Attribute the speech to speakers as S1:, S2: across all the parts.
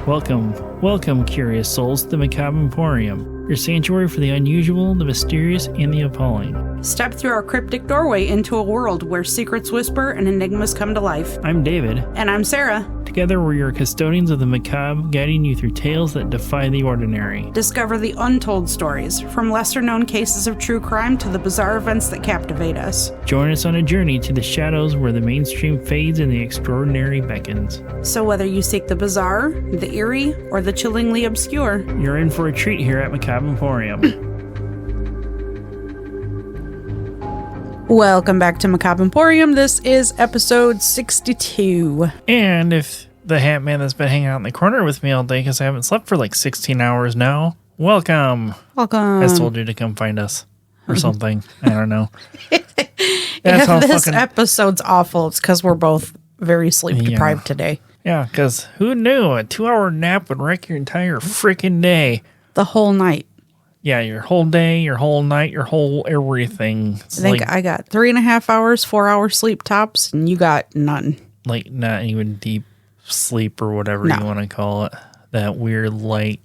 S1: Welcome, curious souls, to the Macabre Emporium, your sanctuary for the unusual, the mysterious, and the appalling.
S2: Step through our cryptic doorway into a world where secrets whisper and enigmas come to life.
S1: I'm David.
S2: And I'm Sarah.
S1: Together, we're your custodians of the macabre, guiding you through tales that defy the ordinary.
S2: Discover the untold stories, from lesser-known cases of true crime to the bizarre events that captivate us.
S1: Join us on a journey to the shadows where the mainstream fades and the extraordinary beckons.
S2: So whether you seek the bizarre, the eerie, or the chillingly obscure,
S1: you're in for a treat here at Macabre Emporium.
S2: Welcome back to Macabre Emporium. This is episode 62.
S1: And if the hat man that's been hanging out in the corner with me all day because I haven't slept for like 16 hours now, welcome.
S2: Welcome.
S1: I told you to come find us or something. I don't know.
S2: If this episode's awful, it's because we're both very sleep deprived today.
S1: Yeah, because who knew a 2-hour nap would wreck your entire freaking day?
S2: The whole night.
S1: Yeah, your whole day, your whole night, your whole everything.
S2: I think I got 3.5 hours, 4 hours sleep tops, and you got none.
S1: Like not even deep sleep or whatever you want to call it. That weird light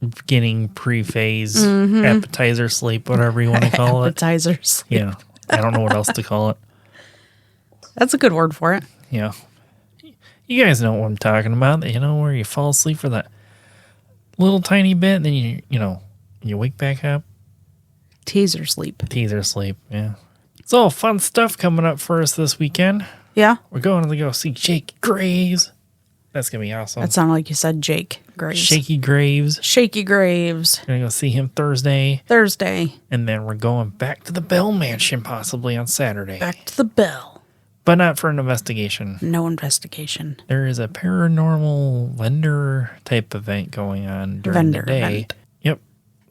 S1: beginning pre-phase appetizer sleep, whatever you want to call it.
S2: Appetizer sleep.
S1: Yeah, I don't know what else to call it.
S2: That's a good word for it.
S1: Yeah. You guys know what I'm talking about. You know, where you fall asleep for that little tiny bit, and then you wake back up.
S2: Teaser sleep,
S1: yeah. So, fun stuff coming up for us this weekend.
S2: Yeah?
S1: We're going to go see Shaky Graves. That's going to be awesome.
S2: That sounded like you said Jake Graves.
S1: Shaky Graves.
S2: We're
S1: going to go see him Thursday. And then we're going back to the Bell Mansion possibly on Saturday.
S2: Back to the Bell.
S1: But not for an investigation.
S2: No investigation.
S1: There is a paranormal vendor type event going on during the day.
S2: Event.
S1: Yep.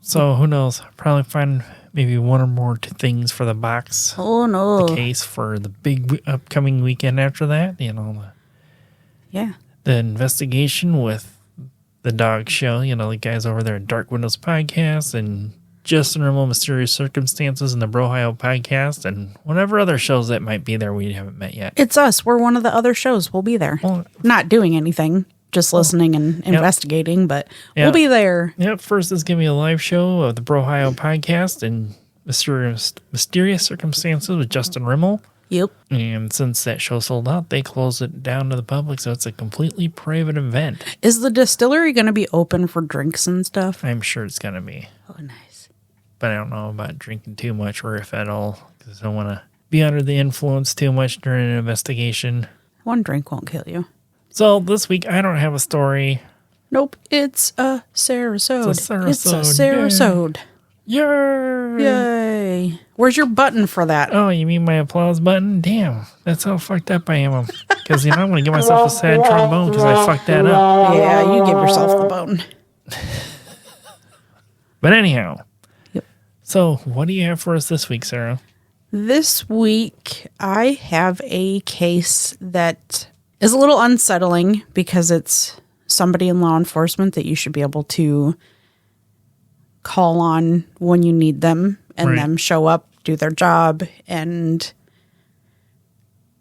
S1: So who knows? Probably find maybe one or more things for the box.
S2: Oh no.
S1: The case for the big upcoming weekend after that.
S2: Yeah.
S1: The investigation with the dog show. The guys over there at Dark Windows Podcast and Justin Rimmel, Mysterious Circumstances, and the Brohio Podcast, and whatever other shows that might be there we haven't met yet.
S2: It's us. We're one of the other shows. We'll be there. Well, not doing anything, just listening and investigating, but we'll be there.
S1: Yep. First is going to be a live show of the Brohio Podcast and Mysterious Circumstances with Justin Rimmel.
S2: Yep.
S1: And since that show sold out, they closed it down to the public, so it's a completely private event.
S2: Is the distillery going to be open for drinks and stuff?
S1: I'm sure it's going to be.
S2: Oh, nice.
S1: But I don't know about drinking too much or if at all, because I don't want to be under the influence too much during an investigation.
S2: One drink won't kill you.
S1: So this week, I don't have a story.
S2: Nope, it's a Sarah-sode.
S1: It's a
S2: Sarah-sode.
S1: Yay!
S2: Where's your button for that?
S1: Oh, you mean my applause button? Damn, that's how fucked up I am. Because, I'm going to give myself a sad trombone because I fucked that up.
S2: Yeah, you give yourself the bone.
S1: But anyhow.
S2: Yep.
S1: So, what do you have for us this week, Sarah?
S2: This week, I have a case that is a little unsettling because it's somebody in law enforcement that you should be able to call on when you need them and them show up, do their job, and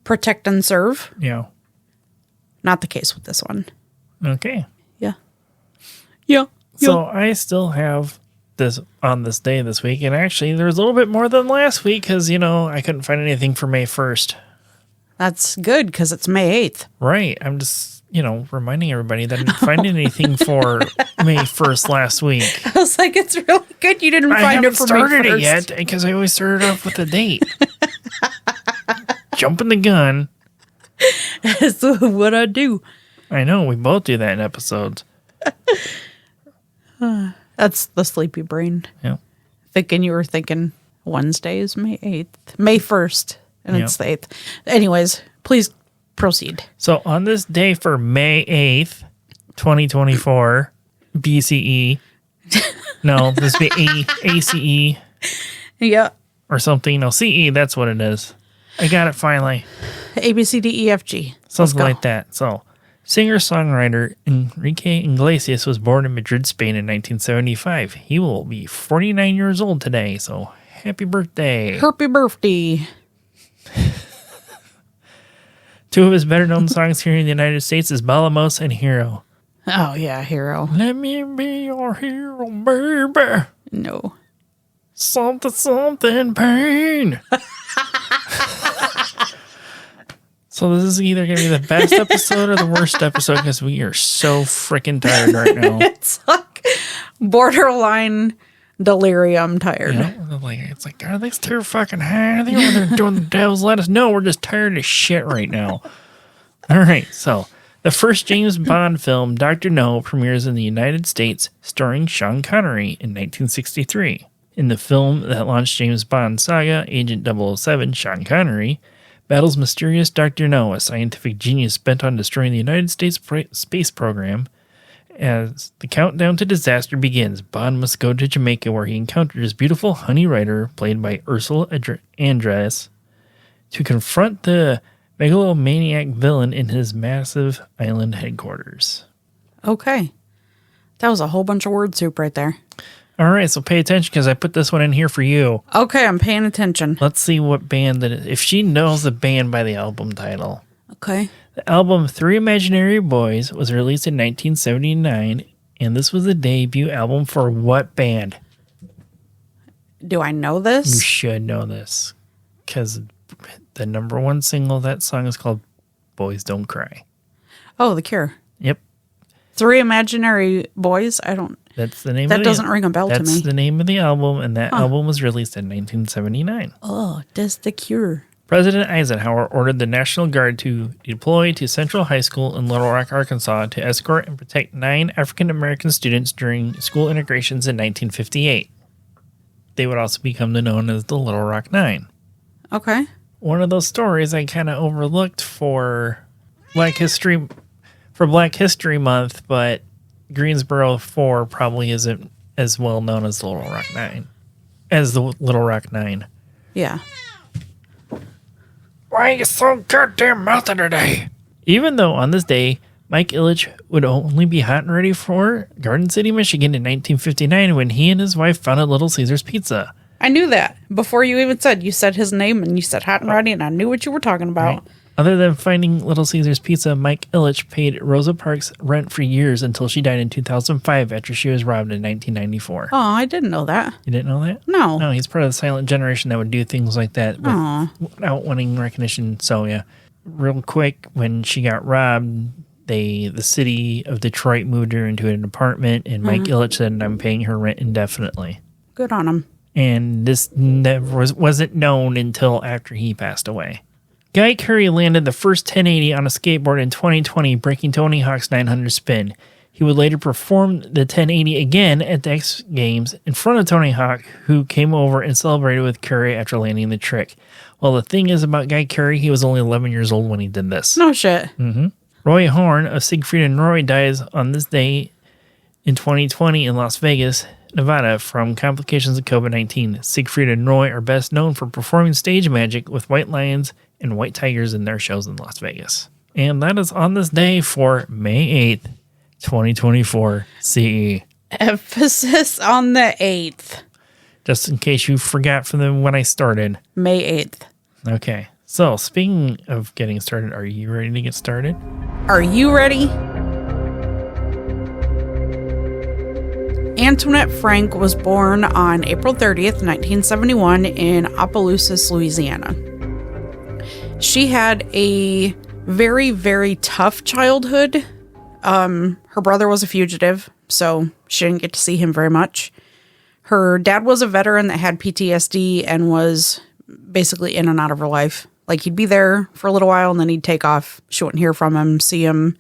S2: protect and serve.
S1: Yeah.
S2: Not the case with this one.
S1: Okay.
S2: Yeah.
S1: So I still have this on this day this week, and actually there's a little bit more than last week because, I couldn't find anything for May 1st.
S2: That's good because it's May 8th.
S1: Right. I'm just, reminding everybody that I didn't find anything for May 1st last week.
S2: I was like, it's really good you didn't find it for May 1st. I haven't started it
S1: yet because I always started off with a date. Jumping the gun.
S2: That's what I do.
S1: I know. We both do that in episodes.
S2: That's the sleepy brain.
S1: Yeah.
S2: You were thinking Wednesday is May 8th. May 1st. And it's the 8th. Anyways, please proceed.
S1: So on this day for May 8th, 2024, BCE. No, this would be ACE.
S2: Yeah.
S1: Or something. No, CE, that's what it is. I got it finally.
S2: A, B, C, D, E, F, G.
S1: Something like that. So, singer-songwriter Enrique Iglesias was born in Madrid, Spain in 1975. He will be 49 years old today, so happy birthday.
S2: Happy birthday.
S1: Two of his better-known songs here in the United States is Balamos and Hero.
S2: Oh, yeah, hero.
S1: Let me be your hero, baby.
S2: No.
S1: Something pain. So this is either going to be the best episode or the worst episode because we are so freaking tired right now.
S2: It's like borderline delirium tired.
S1: It's like, are they still fucking high? Are they over there doing the devil's lettuce? No, we're just tired as shit right now. All right, so the first James Bond film, Dr. No, premieres in the United States, starring Sean Connery in 1963. In the film that launched James Bond's saga, Agent 007, Sean Connery battles mysterious Dr. No, a scientific genius bent on destroying the United States space program. As the countdown to disaster begins, Bond must go to Jamaica where he encounters beautiful Honey Rider, played by Ursula Andress, to confront the megalomaniac villain in his massive island headquarters.
S2: Okay. That was a whole bunch of word soup right there.
S1: All right, so pay attention because I put this one in here for you.
S2: Okay, I'm paying attention.
S1: Let's see what band that is. If she knows the band by the album title.
S2: Okay.
S1: The album Three Imaginary Boys was released in 1979, and this was the debut album for what band?
S2: Do I know this?
S1: You should know this because the number one single of that song is called Boys Don't Cry.
S2: Oh, The Cure.
S1: Yep.
S2: Three Imaginary Boys?
S1: That's the name
S2: that
S1: of
S2: doesn't ring a bell to me.
S1: That's the name of the album, and that album was released in 1979.
S2: Oh, does The Cure.
S1: President Eisenhower ordered the National Guard to deploy to Central High School in Little Rock, Arkansas to escort and protect 9 African-American students during school integrations in 1958. They would also become known as the Little Rock Nine.
S2: Okay.
S1: One of those stories I kind of overlooked for Black History Month, but Greensboro 4 probably isn't as well known as the Little Rock Nine.
S2: Yeah.
S1: Why are you so goddamn mouthy today? Even though on this day, Mike Ilitch would only be hot and ready for Garden City, Michigan in 1959 when he and his wife founded Little Caesars Pizza.
S2: I knew that before you even said. You said his name and you said hot and ready, and I knew what you were talking about.
S1: Right. Other than finding Little Caesars Pizza, Mike Ilitch paid Rosa Parks rent for years until she died in 2005 after she was robbed in 1994.
S2: Oh, I didn't know that.
S1: You didn't know that?
S2: No.
S1: No, he's part of the silent generation that would do things like that without wanting recognition. So, yeah. Real quick, when she got robbed, the city of Detroit moved her into an apartment, and Mike Ilitch said, I'm paying her rent indefinitely.
S2: Good on him.
S1: And this never wasn't known until after he passed away. Guy Curry landed the first 1080 on a skateboard in 2020, breaking Tony Hawk's 900 spin. He would later perform the 1080 again at the X Games in front of Tony Hawk, who came over and celebrated with Curry after landing the trick. Well, the thing is about Guy Curry, he was only 11 years old when he did this.
S2: No shit.
S1: Mm-hmm. Roy Horn of Siegfried and Roy dies on this day in 2020 in Las Vegas, Nevada, from complications of COVID-19. Siegfried and Roy are best known for performing stage magic with white lions and white tigers in their shows in Las Vegas. And that is on this day for May 8th, 2024 CE.
S2: Emphasis on the 8th.
S1: Just in case you forgot from when I started.
S2: May 8th.
S1: Okay. So, speaking of getting started, are you ready to get started?
S2: Are you ready? Antoinette Frank was born on April 30th, 1971 in Opelousas, Louisiana. She had a very, very tough childhood. Her brother was a fugitive, so she didn't get to see him very much. Her dad was a veteran that had PTSD and was basically in and out of her life. Like, he'd be there for a little while, and then he'd take off. She wouldn't hear from him, see him,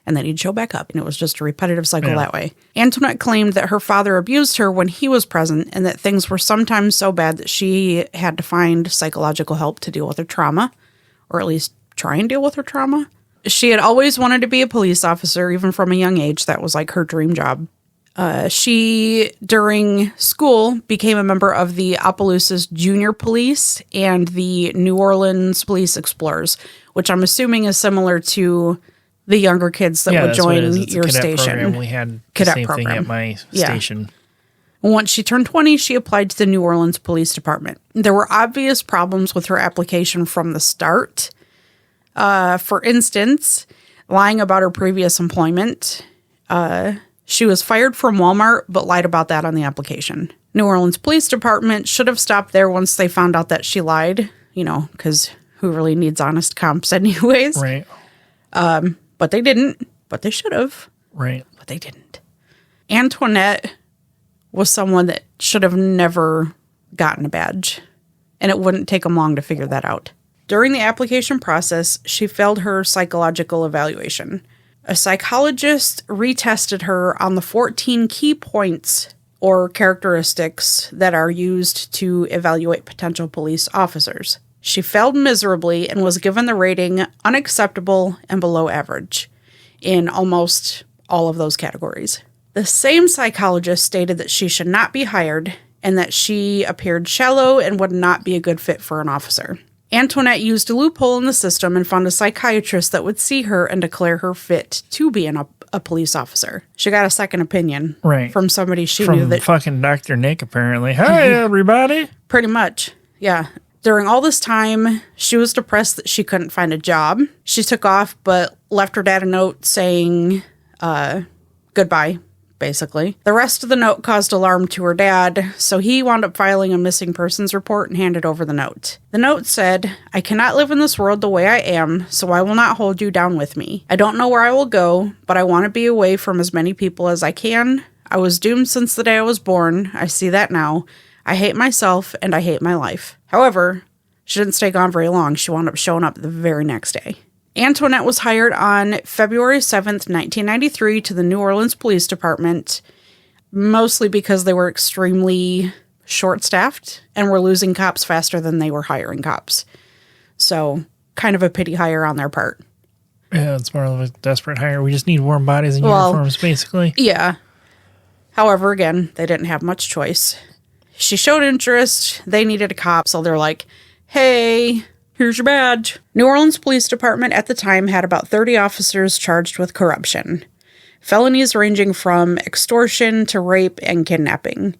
S2: and then he'd show back up. And it was just a repetitive cycle that way. Antoinette claimed that her father abused her when he was present, and that things were sometimes so bad that she had to find psychological help to deal with her trauma, or at least try and deal with her trauma. She had always wanted to be a police officer, even from a young age. That was like her dream job. She, during school, became a member of the Opelousas Junior Police and the New Orleans Police Explorers, which I'm assuming is similar to the younger kids that would join your station.
S1: Program. We had the same thing at my station.
S2: Once she turned 20, she applied to the New Orleans Police Department. There were obvious problems with her application from the start. For instance, lying about her previous employment. She was fired from Walmart, but lied about that on the application. New Orleans Police Department should have stopped there once they found out that she lied, because who really needs honest comps anyways?
S1: Right.
S2: But they didn't. But they should have.
S1: Right.
S2: But they didn't. Antoinette was someone that should have never gotten a badge, and it wouldn't take them long to figure that out. During the application process, she failed her psychological evaluation. A psychologist retested her on the 14 key points or characteristics that are used to evaluate potential police officers. She failed miserably and was given the rating unacceptable and below average in almost all of those categories. The same psychologist stated that she should not be hired and that she appeared shallow and would not be a good fit for an officer. Antoinette used a loophole in the system and found a psychiatrist that would see her and declare her fit to be a police officer. She got a second opinion from somebody she knew that...
S1: From fucking Dr. Nick, apparently. Hi, everybody!
S2: Pretty much, yeah. During all this time, she was depressed that she couldn't find a job. She took off, but left her dad a note saying goodbye, basically. The rest of the note caused alarm to her dad, so he wound up filing a missing persons report and handed over the note. The note said, "I cannot live in this world the way I am, so I will not hold you down with me. I don't know where I will go, but I want to be away from as many people as I can. I was doomed since the day I was born. I see that now. I hate myself, and I hate my life." However, she didn't stay gone very long. She wound up showing up the very next day. Antoinette was hired on February 7th, 1993 to the New Orleans Police Department, mostly because they were extremely short-staffed and were losing cops faster than they were hiring cops. So, kind of a pity hire on their part.
S1: Yeah, it's more of a desperate hire. We just need warm bodies and uniforms, basically.
S2: Yeah. However, again, they didn't have much choice. She showed interest. They needed a cop, so they're like, "Hey, here's your badge." New Orleans Police Department at the time had about 30 officers charged with corruption. Felonies ranging from extortion to rape and kidnapping.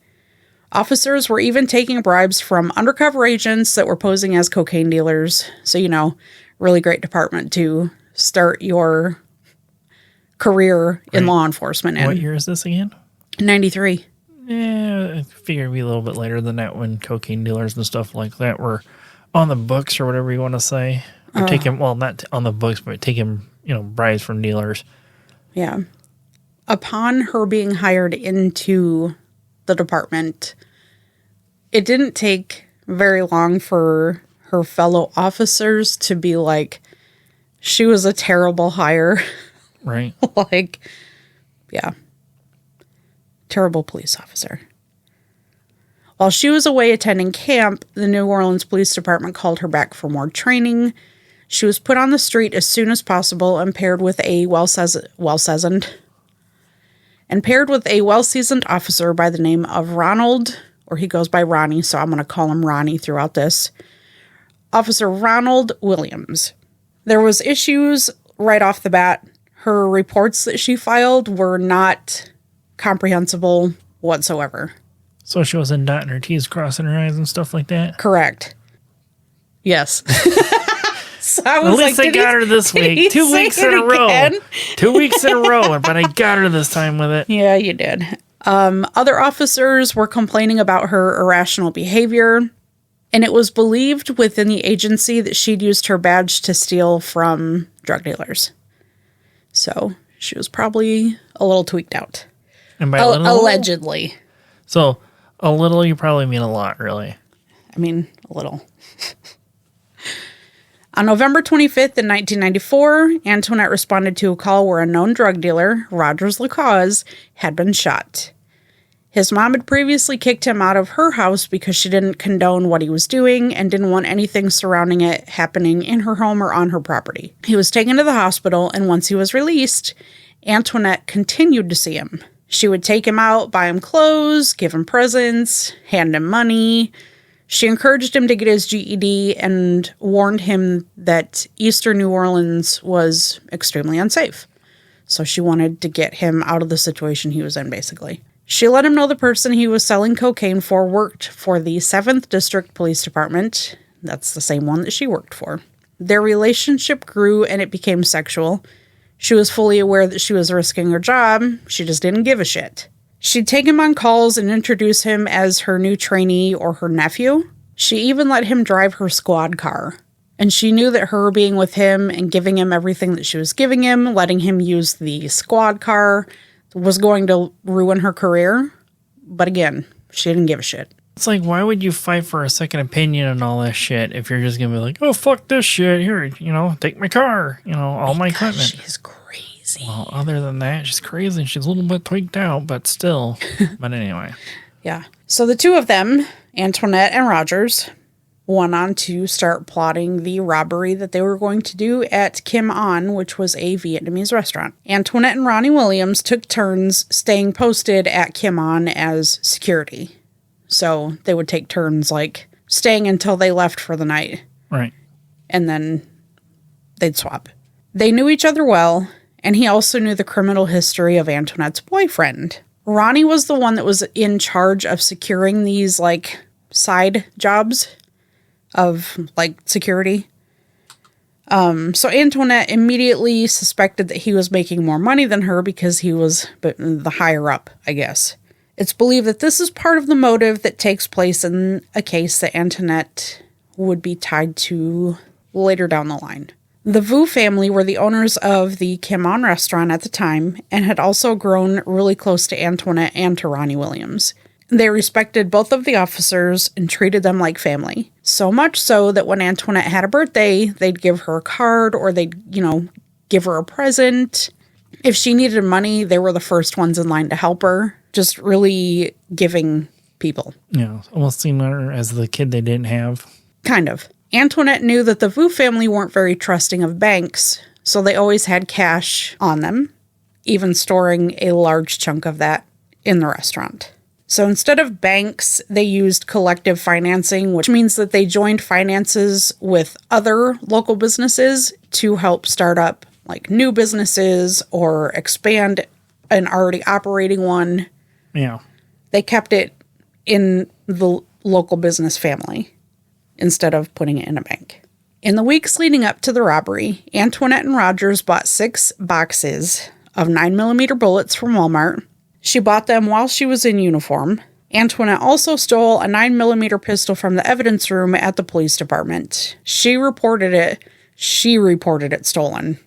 S2: Officers were even taking bribes from undercover agents that were posing as cocaine dealers. So, really great department to start your career in law enforcement in.
S1: What year is this again?
S2: 93.
S1: Yeah, I figured it'd be a little bit later than that when cocaine dealers and stuff like that were on the books or whatever you want to say. Or taking, well, not on the books, but taking, bribes from dealers.
S2: Yeah. Upon her being hired into the department, it didn't take very long for her fellow officers to be like, she was a terrible hire.
S1: Right.
S2: Yeah. Terrible police officer. While she was away attending camp, the New Orleans Police Department called her back for more training. She was put on the street as soon as possible and paired with a well-seasoned officer by the name of Ronald, or he goes by Ronnie, so I'm going to call him Ronnie throughout this. Officer Ronald Williams. There was issues right off the bat. Her reports that she filed were not comprehensible whatsoever.
S1: So she wasn't dotting her T's, crossing her I's and stuff like that?
S2: Correct. Yes. So I was
S1: At least I got her this week. 2 weeks in a row. 2 weeks in a row, but I got her this time with it.
S2: Yeah, you did. Other officers were complaining about her irrational behavior, and it was believed within the agency that she'd used her badge to steal from drug dealers. So she was probably a little tweaked out.
S1: And by
S2: allegedly.
S1: So a little, you probably mean a lot, really.
S2: I mean, a little. On November 25th in 1994, Antoinette responded to a call where a known drug dealer, Rogers Lacause, had been shot. His mom had previously kicked him out of her house because she didn't condone what he was doing and didn't want anything surrounding it happening in her home or on her property. He was taken to the hospital, and once he was released, Antoinette continued to see him. She would take him out, buy him clothes, give him presents, hand him money. She encouraged him to get his GED and warned him that Eastern New Orleans was extremely unsafe. So she wanted to get him out of the situation he was in, basically. She let him know the person he was selling cocaine for worked for the 7th District Police Department. That's the same one that she worked for. Their relationship grew and it became sexual. She was fully aware that she was risking her job. She just didn't give a shit. She'd take him on calls and introduce him as her new trainee or her nephew. She even let him drive her squad car. And she knew that her being with him and giving him everything that she was giving him, letting him use the squad car, was going to ruin her career. But again, she didn't give a shit.
S1: It's like, why would you fight for a second opinion and all this shit if you're just going to be like, oh, fuck this shit. Here, take my car, all my equipment.
S2: She's crazy.
S1: Well, other than that, she's crazy. She's a little bit tweaked out, but still. But anyway.
S2: Yeah. So the two of them, Antoinette and Rogers, went on to start plotting the robbery that they were going to do at Kim An, which was a Vietnamese restaurant. Antoinette and Ronnie Williams took turns staying posted at Kim An as security. So they would take turns, like, staying until they left for the night.
S1: Right.
S2: And then they'd swap. They knew each other well, and he also knew the criminal history of Antoinette's boyfriend. Ronnie was the one that was in charge of securing these, like, side jobs of, like, security. So Antoinette immediately suspected that he was making more money than her because he was the higher up, I guess. It's believed that this is part of the motive that takes place in a case that Antoinette would be tied to later down the line. The Vu family were the owners of the Kim An restaurant at the time and had also grown really close to Antoinette and to Ronnie Williams. They respected both of the officers and treated them like family. So much so that when Antoinette had a birthday, they'd give her a card or they'd, give her a present. If she needed money, they were the first ones in line to help her. Just really giving people.
S1: Yeah, almost seemed her as the kid they didn't have.
S2: Kind of. Antoinette knew that the Vu family weren't very trusting of banks, so they always had cash on them, even storing a large chunk of that in the restaurant. So instead of banks, they used collective financing, which means that they joined finances with other local businesses to help start up like new businesses or expand an already operating one.
S1: Yeah.
S2: They kept it in the local business family instead of putting it in a bank. In the weeks leading up to the robbery, Antoinette and Rogers bought 6 boxes of 9mm bullets from Walmart. She bought them while she was in uniform. Antoinette also stole a 9mm pistol from the evidence room at the police department. She reported it stolen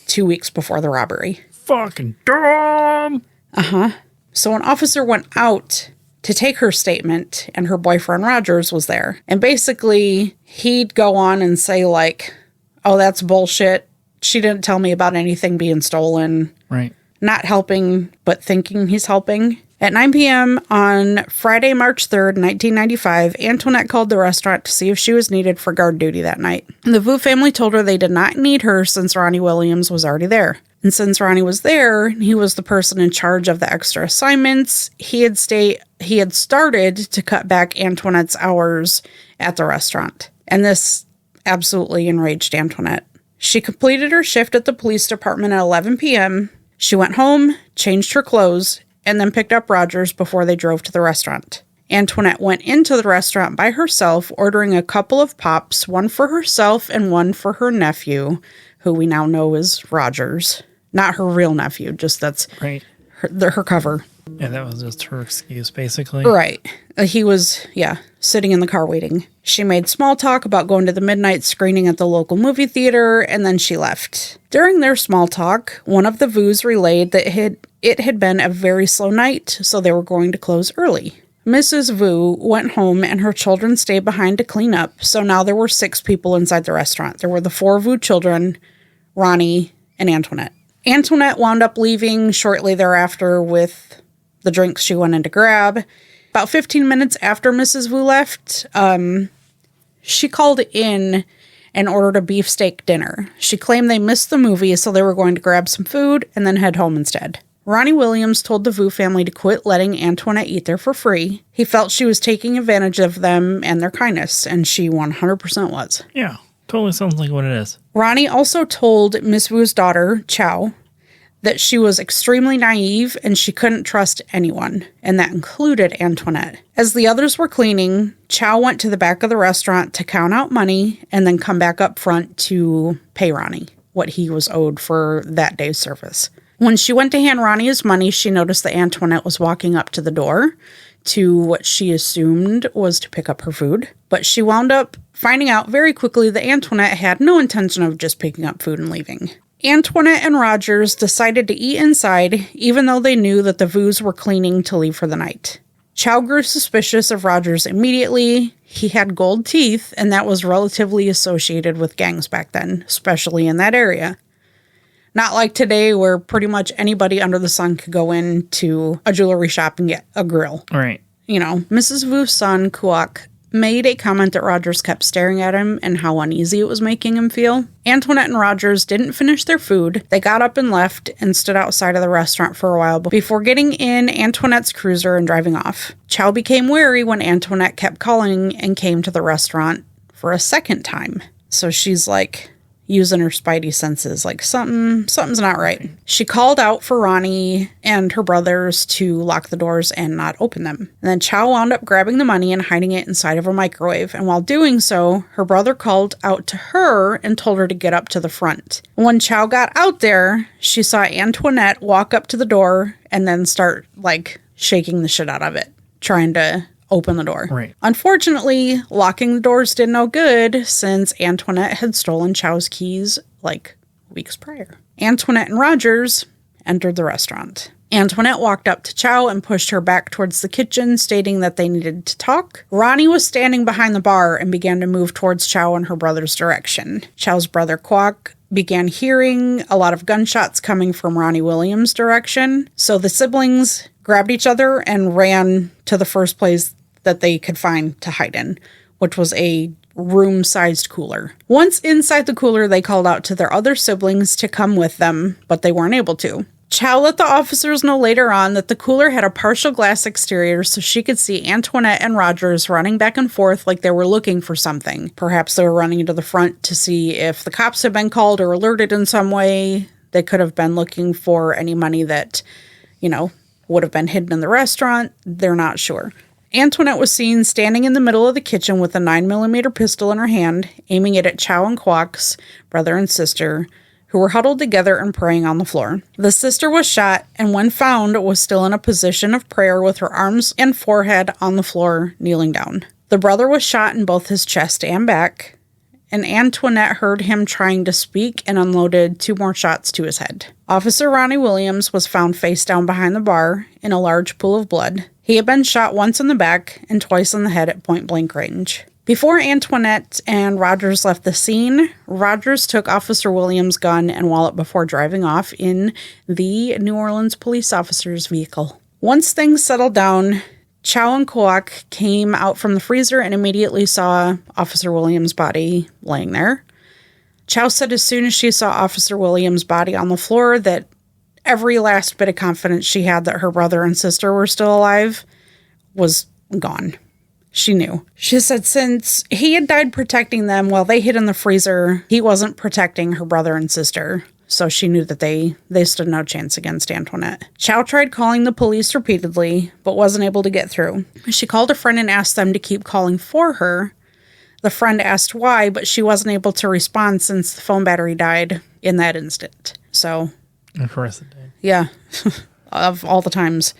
S2: 2 weeks before the robbery.
S1: Fucking dumb!
S2: Uh-huh. So an officer went out to take her statement, and her boyfriend Rogers was there. And basically, he'd go on and say, like, oh, that's bullshit. She didn't tell me about anything being stolen.
S1: Right.
S2: Not helping, but thinking he's helping. At 9 p.m. on Friday, March 3rd, 1995, Antoinette called the restaurant to see if she was needed for guard duty that night. The Vu family told her they did not need her since Ronnie Williams was already there. And since Ronnie was there, he was the person in charge of the extra assignments. He had started to cut back Antoinette's hours at the restaurant. And this absolutely enraged Antoinette. She completed her shift at the police department at 11 p.m. She went home, changed her clothes, and then picked up Rogers before they drove to the restaurant. Antoinette went into the restaurant by herself, ordering a couple of pops, one for herself and one for her nephew, who we now know is Rogers. Not her real nephew, just that's
S1: right.
S2: her cover.
S1: Yeah, that was just her excuse, basically.
S2: Right. He was, sitting in the car waiting. She made small talk about going to the midnight screening at the local movie theater, and then she left. During their small talk, one of the Vus relayed that it had been a very slow night, so they were going to close early. Mrs. Vu went home, and her children stayed behind to clean up, so now there were 6 people inside the restaurant. There were the 4 Vu children, Ronnie, and Antoinette. Antoinette wound up leaving shortly thereafter with the drinks she went in to grab. About 15 minutes after Mrs. Vu left, she called in and ordered a beefsteak dinner. She claimed they missed the movie, so they were going to grab some food and then head home instead. Ronnie Williams told the Vu family to quit letting Antoinette eat there for free. He felt she was taking advantage of them and their kindness, and she 100% was.
S1: Yeah, totally sounds like what it is.
S2: Ronnie also told Miss Vu's daughter, Chow, that she was extremely naive and she couldn't trust anyone, and that included Antoinette. As the others were cleaning, Chow went to the back of the restaurant to count out money and then come back up front to pay Ronnie. what he was owed for that day's service. When she went to hand Ronnie his money, she noticed that Antoinette was walking up to the door to what she assumed was to pick up her food. But she wound up finding out very quickly that Antoinette had no intention of just picking up food and leaving. Antoinette and Rogers decided to eat inside, even though they knew that the Vus were cleaning to leave for the night. Chow grew suspicious of Rogers immediately. He had gold teeth, and that was relatively associated with gangs back then, especially in that area. Not like today where pretty much anybody under the sun could go into a jewelry shop and get a grill.
S1: Right.
S2: You know, Mrs. Vu's son, Kuok, made a comment that Rogers kept staring at him and how uneasy it was making him feel. Antoinette and Rogers didn't finish their food. They got up and left and stood outside of the restaurant for a while before getting in Antoinette's cruiser and driving off. Chow became wary when Antoinette kept calling and came to the restaurant for a second time. So she's like using her spidey senses, like something's not right. She called out for Ronnie and her brothers to lock the doors and not open them. And then Chow wound up grabbing the money and hiding it inside of a microwave. And while doing so, her brother called out to her and told her to get up to the front. When Chow got out there, she saw Antoinette walk up to the door and then start like shaking the shit out of it, trying to open the door.
S1: Right.
S2: Unfortunately, locking the doors did no good since Antoinette had stolen Chow's keys like weeks prior. Antoinette and Rogers entered the restaurant. Antoinette walked up to Chow and pushed her back towards the kitchen, stating that they needed to talk. Ronnie was standing behind the bar and began to move towards Chow and her brother's direction. Chow's brother Kwok began hearing a lot of gunshots coming from Ronnie Williams' direction, so the siblings grabbed each other and ran to the first place that they could find to hide in, which was a room-sized cooler. Once inside the cooler, they called out to their other siblings to come with them, but they weren't able to. Chow let the officers know later on that the cooler had a partial glass exterior so she could see Antoinette and Rogers running back and forth like they were looking for something. Perhaps they were running to the front to see if the cops had been called or alerted in some way. They could have been looking for any money that, would have been hidden in the restaurant. They're not sure. Antoinette was seen standing in the middle of the kitchen with a 9mm pistol in her hand, aiming it at Chow and Kwok's brother and sister, who were huddled together and praying on the floor. The sister was shot, and when found, was still in a position of prayer with her arms and forehead on the floor, kneeling down. The brother was shot in both his chest and back, and Antoinette heard him trying to speak and unloaded 2 more shots to his head. Officer Ronnie Williams was found face down behind the bar in a large pool of blood. He had been shot once in the back and twice in the head at point-blank range. Before Antoinette and Rogers left the scene, Rogers took Officer Williams' gun and wallet before driving off in the New Orleans police officer's vehicle. Once things settled down, Chow and Kwok came out from the freezer and immediately saw Officer Williams' body laying there. Chow said as soon as she saw Officer Williams' body on the floor that every last bit of confidence she had that her brother and sister were still alive was gone. She knew. She said since he had died protecting them while they hid in the freezer, he wasn't protecting her brother and sister. So she knew that they stood no chance against Antoinette. Chow tried calling the police repeatedly, but wasn't able to get through. She called a friend and asked them to keep calling for her. The friend asked why, but she wasn't able to respond since the phone battery died in that instant. So,
S1: of course it did.
S2: Yeah, of all the times.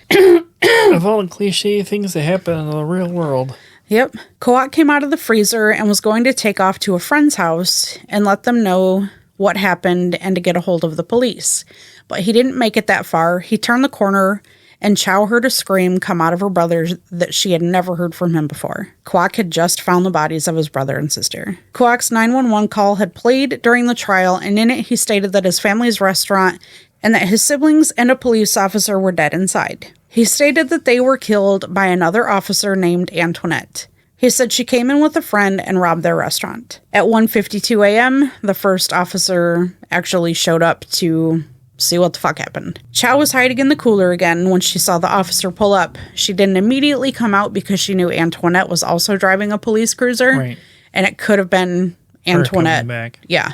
S1: Of all the cliche things that happen in the real world.
S2: Yep. Kwok came out of the freezer and was going to take off to a friend's house and let them know what happened and to get a hold of the police. But he didn't make it that far. He turned the corner and Chow heard a scream come out of her brother that she had never heard from him before. Kwok had just found the bodies of his brother and sister. Kwok's 911 call had played during the trial, and in it he stated that his family's restaurant and that his siblings and a police officer were dead inside. He stated that they were killed by another officer named Antoinette. He said she came in with a friend and robbed their restaurant. At 1:52 a.m., the first officer actually showed up to see what the fuck happened. Chow was hiding in the cooler again when she saw the officer pull up. She didn't immediately come out because she knew Antoinette was also driving a police cruiser.
S1: Right.
S2: And it could have been Antoinette.
S1: Back.
S2: Yeah.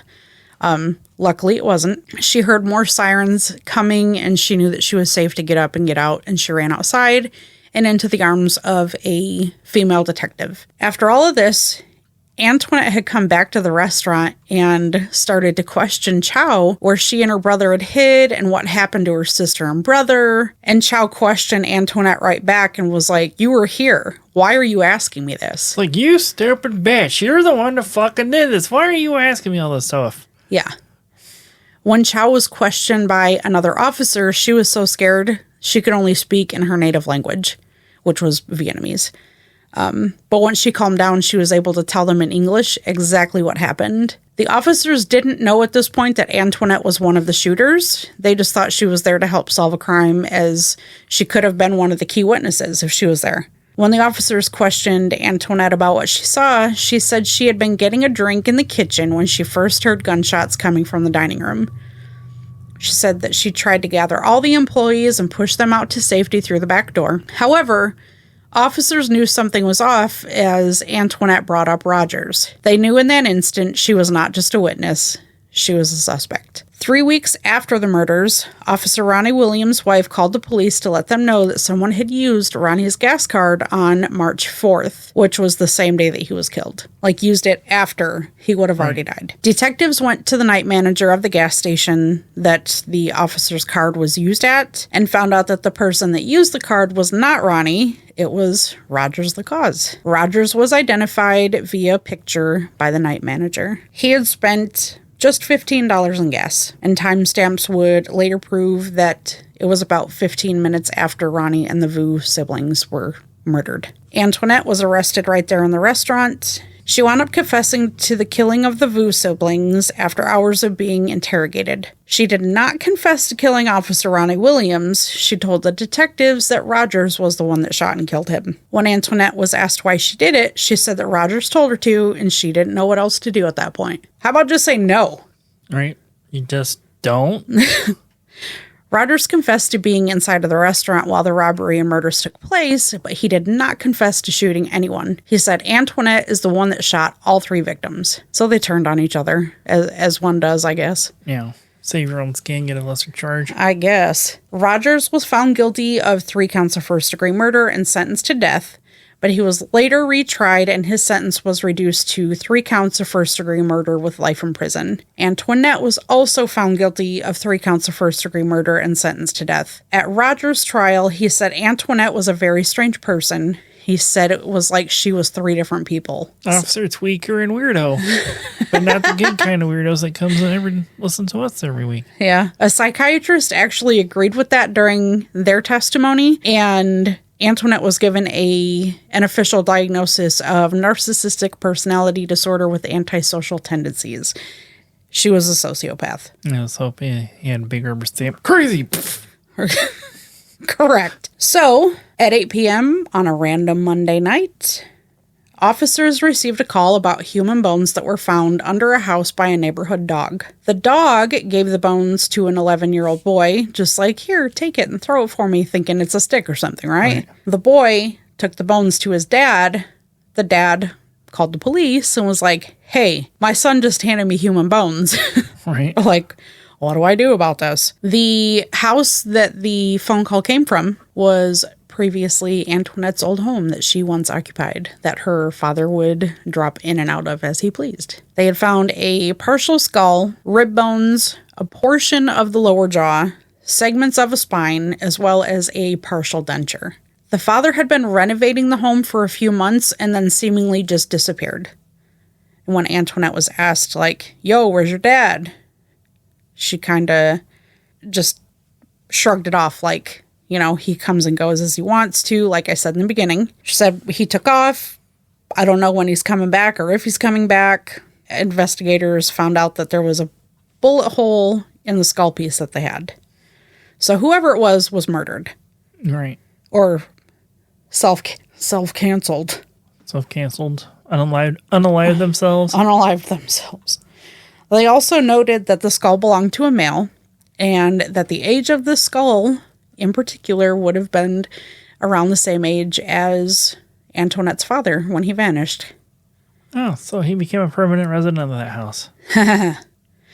S2: Luckily it wasn't. She heard more sirens coming and she knew that she was safe to get up and get out, and she ran outside and into the arms of a female detective. After all of this, Antoinette had come back to the restaurant and started to question Chow where she and her brother had hid and what happened to her sister and brother. And Chow questioned Antoinette right back and was like, you were here. Why are you asking me this?
S1: Like, you stupid bitch. You're the one that fucking did this. Why are you asking me all this stuff?
S2: Yeah. When Chow was questioned by another officer, she was so scared she could only speak in her native language, which was Vietnamese. But once she calmed down, she was able to tell them in English exactly what happened. The officers didn't know at this point that Antoinette was one of the shooters. They just thought she was there to help solve a crime, as she could have been one of the key witnesses if she was there. When the officers questioned Antoinette about what she saw, she said she had been getting a drink in the kitchen when she first heard gunshots coming from the dining room. She said that she tried to gather all the employees and push them out to safety through the back door. However, officers knew something was off as Antoinette brought up Rogers. They knew in that instant she was not just a witness, she was a suspect. 3 weeks after the murders, Officer Ronnie Williams' wife called the police to let them know that someone had used Ronnie's gas card on March 4th, which was the same day that he was killed. Like, used it after he would have already died. Detectives went to the night manager of the gas station that the officer's card was used at and found out that the person that used the card was not Ronnie. It was Rogers the cause. Rogers was identified via picture by the night manager. He had spent just $15 in gas, and timestamps would later prove that it was about 15 minutes after Ronnie and the Vu siblings were murdered. Antoinette was arrested right there in the restaurant. She wound up confessing to the killing of the Vu siblings after hours of being interrogated. She did not confess to killing Officer Ronnie Williams. She told the detectives that Rogers was the one that shot and killed him. When Antoinette was asked why she did it, she said that Rogers told her to, and she didn't know what else to do at that point. How about just say no?
S1: Right? You just don't?
S2: Rogers confessed to being inside of the restaurant while the robbery and murders took place, but he did not confess to shooting anyone. He said Antoinette is the one that shot all 3 victims. So they turned on each other, as one does, I guess.
S1: Yeah. Save your own skin, get a lesser charge.
S2: I guess. Rogers was found guilty of 3 counts of first-degree murder and sentenced to death, but he was later retried and his sentence was reduced to 3 counts of first-degree murder with life in prison. Antoinette was also found guilty of 3 counts of first-degree murder and sentenced to death. At Rogers' trial, he said Antoinette was a very strange person. He said it was like she was 3 different people.
S1: Officer Tweaker and Weirdo. But not the good kind of weirdos that comes and listen to us every week.
S2: Yeah. A psychiatrist actually agreed with that during their testimony, and Antoinette was given an official diagnosis of narcissistic personality disorder with antisocial tendencies. She was a sociopath.
S1: I was hoping he had a big rubber stamp. Crazy!
S2: Correct. So, at 8 p.m. on a random Monday night, officers received a call about human bones that were found under a house by a neighborhood dog. The dog gave the bones to an 11-year-old boy, just like, here, take it and throw it for me, thinking it's a stick or something, right? The boy took the bones to his dad. The dad called the police and was like, hey, my son just handed me human bones.
S1: Right.
S2: Like, what do I do about this? The house that the phone call came from was previously Antoinette's old home that she once occupied, that her father would drop in and out of as he pleased. They had found a partial skull, rib bones, a portion of the lower jaw, segments of a spine, as well as a partial denture. The father had been renovating the home for a few months and then seemingly just disappeared. And when Antoinette was asked, like, yo, where's your dad? She kind of just shrugged it off like, you know, he comes and goes as he wants to, like I said in the beginning. She said he took off. I don't know when he's coming back or if he's coming back. Investigators found out that there was a bullet hole in the skull piece that they had. So whoever it was murdered.
S1: Right.
S2: Or self-canceled.
S1: Self-canceled. Unalived themselves.
S2: Unalived themselves. They also noted that the skull belonged to a male and that the age of the skull in particular would have been around the same age as Antoinette's father when he vanished.
S1: Oh, so he became a permanent resident of that house.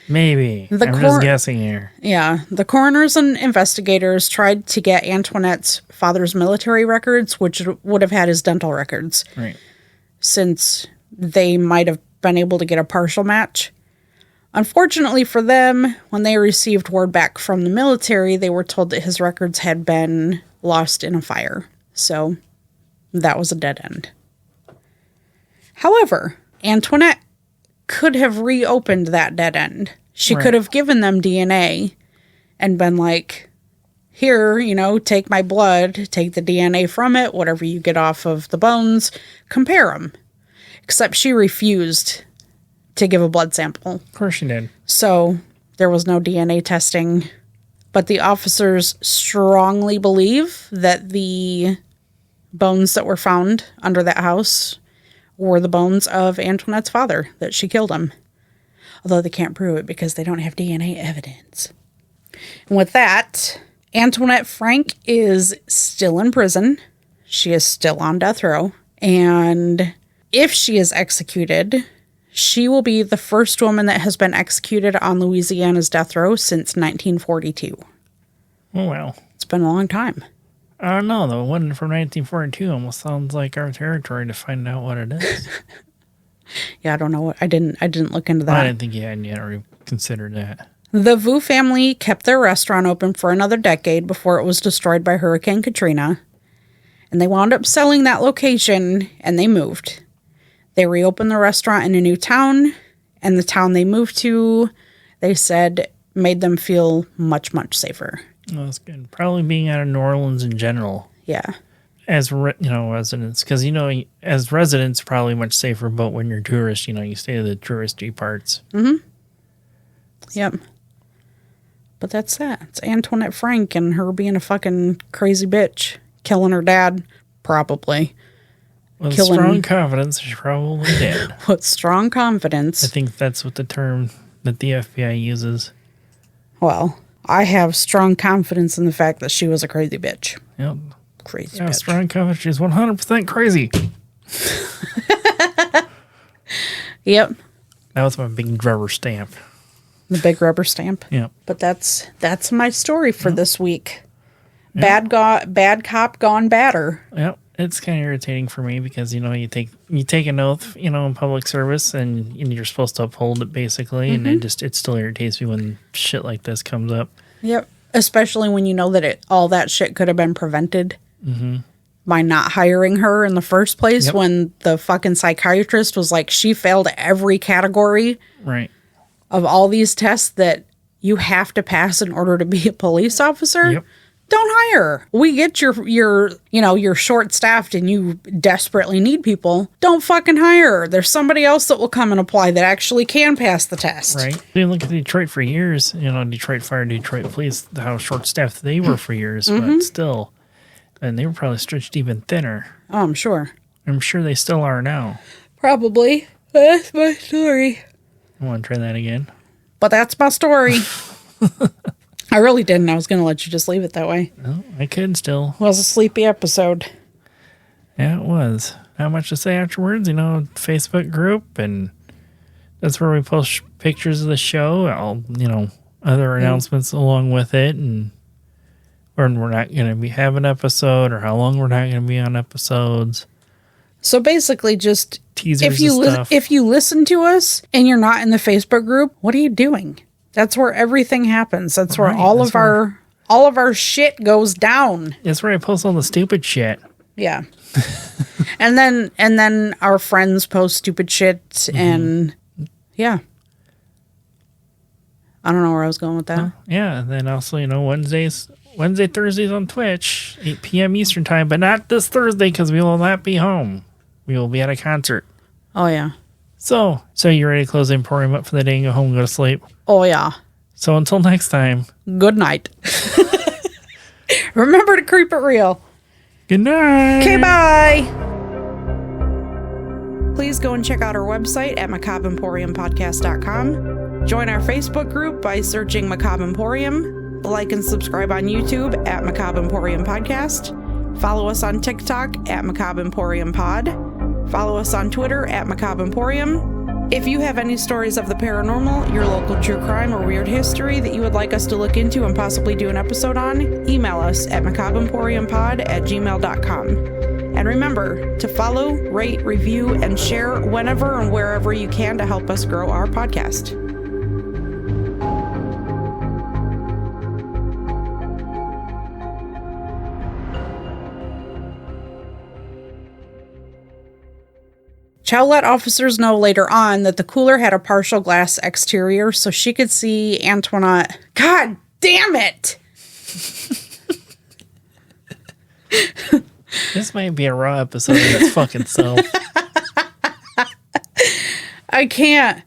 S1: Maybe. I'm just guessing here.
S2: Yeah. The coroners and investigators tried to get Antoinette's father's military records, which would have had his dental records.
S1: Right.
S2: Since they might have been able to get a partial match. Unfortunately for them, when they received word back from the military, they were told that his records had been lost in a fire. So that was a dead end. However, Antoinette could have reopened that dead end. She could have given them DNA and been like, here, take my blood, take the DNA from it, whatever you get off of the bones, compare them. Except she refused to give a blood sample.
S1: Of course she did.
S2: So there was no DNA testing. But the officers strongly believe that the bones that were found under that house were the bones of Antoinette's father, that she killed him. Although they can't prove it because they don't have DNA evidence. And with that, Antoinette Frank is still in prison. She is still on death row. And if she is executed, she will be the first woman that has been executed on Louisiana's death row since 1942.
S1: Oh, wow.
S2: It's been a long time.
S1: I don't know, the one from 1942 almost sounds like our territory to find out what it is.
S2: Yeah, I don't know. I didn't look into that.
S1: I didn't think you had yet already considered that.
S2: The Vu family kept their restaurant open for another decade before it was destroyed by Hurricane Katrina. And they wound up selling that location, and they moved. They reopened the restaurant in a new town, and the town they moved to, they said, made them feel much, much safer.
S1: Well, that's good. Probably being out of New Orleans in general.
S2: Yeah.
S1: As residents, because as residents, probably much safer. But when you're tourists, you stay in the touristy parts.
S2: Mm-hmm. Yep. But that's that. It's Antoinette Frank and her being a fucking crazy bitch, killing her dad, probably.
S1: With strong confidence, she probably did.
S2: With strong confidence.
S1: I think that's what the term that the FBI uses.
S2: Well, I have strong confidence in the fact that she was a crazy bitch.
S1: Yep.
S2: Crazy bitch.
S1: Strong confidence. She's 100% crazy.
S2: Yep.
S1: That was my big rubber stamp.
S2: The big rubber stamp?
S1: Yep.
S2: But that's my story for this week. Yep. Bad cop gone badder.
S1: Yep. It's kind of irritating for me because, you take an oath, in public service and you're supposed to uphold it basically. Mm-hmm. And it still irritates me when shit like this comes up. Yep.
S2: Especially when you know that all that shit could have been prevented by not hiring her in the first place when the fucking psychiatrist was like, she failed every category of all these tests that you have to pass in order to be a police officer. Yep. Don't hire her. We get you're short-staffed and you desperately need people. Don't fucking hire her. There's somebody else that will come and apply that actually can pass the test.
S1: Right. You look at Detroit for years, Detroit Fire, Detroit Police, how short-staffed they were for years, but still. And they were probably stretched even thinner.
S2: Oh, I'm sure.
S1: I'm sure they still are now.
S2: Probably. That's my story.
S1: I want to try that again.
S2: But that's my story. I really didn't. I was going to let you just leave it that way.
S1: No, I could still.
S2: It was a sleepy episode.
S1: Yeah, it was. Not much to say afterwards. Facebook group, and that's where we post pictures of the show. Other announcements along with it, and when we're not going to have an episode, or how long we're not going to be on episodes.
S2: So basically, just
S1: teasers
S2: if you listen to us and you're not in the Facebook group, what are you doing? That's where everything happens. That's where all of our shit goes down.
S1: That's where I post all the stupid shit.
S2: Yeah. and then our friends post stupid shit and yeah. I don't know where I was going with that.
S1: Yeah, and then also, Wednesday, Thursdays on Twitch, 8 p.m. Eastern time, but not this Thursday because we will not be home. We will be at a concert.
S2: Oh, yeah.
S1: So you ready to close the Emporium up for the day and go home and go to sleep?
S2: Oh, yeah.
S1: So until next time.
S2: Good night. Remember to creep it real.
S1: Good night.
S2: Okay, bye. Please go and check out our website at macabreemporiumpodcast.com. Join our Facebook group by searching Macabre Emporium. Like and subscribe on YouTube at Macabre Emporium Podcast. Follow us on TikTok at Macabre Emporium Pod. Follow us on Twitter at Macabre Emporium. If you have any stories of the paranormal, your local true crime, or weird history that you would like us to look into and possibly do an episode on, email us at macabreemporiumpod@gmail.com. And remember to follow, rate, review, and share whenever and wherever you can to help us grow our podcast. Chow let officers know later on that the cooler had a partial glass exterior so she could see Antoinette. God damn it!
S1: This might be a raw episode of its fucking self.
S2: I can't.